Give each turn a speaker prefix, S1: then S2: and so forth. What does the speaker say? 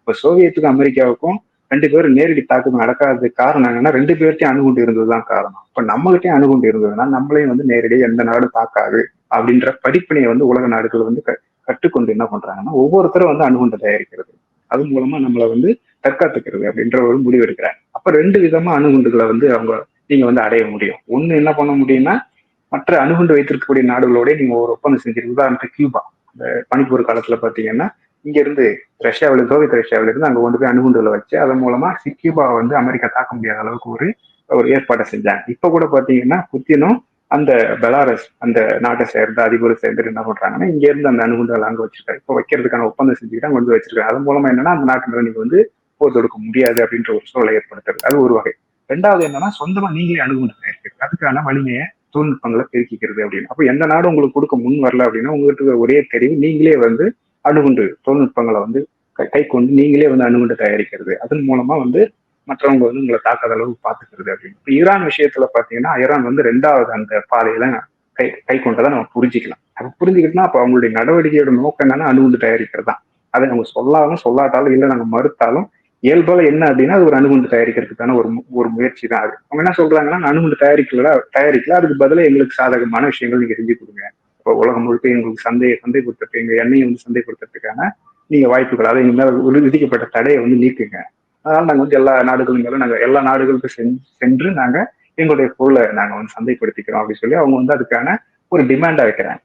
S1: இப்ப சோவியத்துக்கும் அமெரிக்காவுக்கும் 2 பேரும் நேரடி தாக்குதல் நடக்காததுக்கு காரணம் என்னன்னா 2 பேர்ட்டையும் அணுகுண்டு இருந்ததுதான் காரணம். இப்ப நம்மகிட்டயும் அணுகுண்டு இருந்ததுன்னா நம்மளையும் வந்து நேரடியாக எந்த நாடும் தாக்காது அப்படின்ற படிப்பினையை வந்து உலக நாடுகள் வந்து கற்றுக்கொண்டு என்ன பண்றாங்கன்னா ஒவ்வொருத்தரும் வந்து அணுகுண்டு தயாரிக்கிறது, அது மூலமா நம்மளை வந்து தற்காத்துக்கிறது அப்படின்ற ஒரு முடிவு எடுக்கிறாங்க. அப்ப 2 விதமா அணுகுண்டுகளை வந்து நீங்க வந்து அடைய முடியும். ஒண்ணு என்ன பண்ண முடியும்னா மற்ற அணுகுண்டு வைத்திருக்கக்கூடிய நாடுகளோட நீங்க ஒரு ஒப்பந்தம் செஞ்சிருக்க. உதாரணத்துக்கு கியூபா, இந்த பனிப்போர் காலத்துல பாத்தீங்கன்னா இங்க இருந்து சோவியத் ரஷ்யாவில இருந்து அங்க கொண்டு போய் அணுகுண்டுகளை வச்சு அதன் மூலமா கியூபாவை வந்து அமெரிக்கா தாக்க முடியாத அளவுக்கு ஒரு ஒரு ஏற்பாடை செஞ்சாங்க. இப்ப கூட பாத்தீங்கன்னா புத்தினும் அந்த பெலாரஸ் அந்த நாட்டை சேர்ந்த அதிபரை சேர்ந்து என்ன பண்றாங்கன்னா இங்க இருந்து அந்த அணுகுண்டுகள் அங்க வச்சிருக்காரு. இப்ப வைக்கிறதுக்கான ஒப்பந்தம் செஞ்சுக்கிட்டு அங்க வந்து வச்சிருக்காரு. அதன் மூலமா என்னன்னா அந்த நாட்டுல நீங்க வந்து போர் தொடுக்க முடியாது அப்படின்ற ஒரு சூழலை ஏற்படுத்துறது, அது ஒரு வகை. ரெண்டாவது என்னன்னா சொந்தமா நீங்களே அணுகுண்டு தயாரிக்கிறது, அதுக்கான வலிமையை தொழில்நுட்பங்களை பெருக்கிக்கிறது அப்படின்னு. அப்ப எந்த நாடும் உங்களுக்கு கொடுக்க முன் வரல அப்படின்னா உங்ககிட்ட ஒரே தெரிவு நீங்களே வந்து அணுகுண்டு தொழில்நுட்பங்களை வந்து கை கொண்டு நீங்களே வந்து அணுகுண்டு தயாரிக்கிறது, அதன் மூலமா வந்து மற்றவங்க வந்து உங்களை தாக்காத அளவுக்கு பாத்துக்கிறது அப்படின்னு. இப்ப ஈரான் விஷயத்துல பாத்தீங்கன்னா ஈரான் வந்து 2வது அந்த பாதையில கை கொண்டதை நம்ம புரிஞ்சுக்கலாம். அப்ப புரிஞ்சுக்கிட்டோம்னா அப்ப அவங்களுடைய நடவடிக்கையோட நோக்கம் என்னன்னா அணுகுண்டு தயாரிக்கிறது தான். அதை நம்ம சொல்லாலும் சொல்லாட்டாலும் இல்லை நாங்க மறுத்தாலும் இயல்பால என்ன அப்படின்னா அது ஒரு அணுகுண்டு தயாரிக்கிறதுக்கான ஒரு ஒரு முயற்சி தான் அது. அவங்க என்ன சொல்றாங்கன்னா அணுகுண்டு தயாரிக்கல அதுக்கு பதிலாக எங்களுக்கு சாதகமான விஷயங்கள் நீங்க செஞ்சு கொடுங்க. இப்போ உலகம் முழுக்க எங்களுக்கு சந்தைப்படுத்துறதுக்கு எங்க எண்ணெயை வந்து சந்தைப்படுத்துறதுக்கான நீங்க வாய்ப்புகள், அதை எங்க மேல விதிக்கப்பட்ட தடையை வந்து நீக்குங்க. அதனால நாங்க வந்து எல்லா நாடுகளும் மேல நாங்க எல்லா நாடுகளுக்கும் சென்று நாங்க எங்களுடைய பொருளை நாங்க வந்து சந்தைப்படுத்திக்கிறோம் அப்படின்னு சொல்லி அவங்க வந்து அதுக்கான ஒரு டிமாண்டா வைக்கிறாங்க.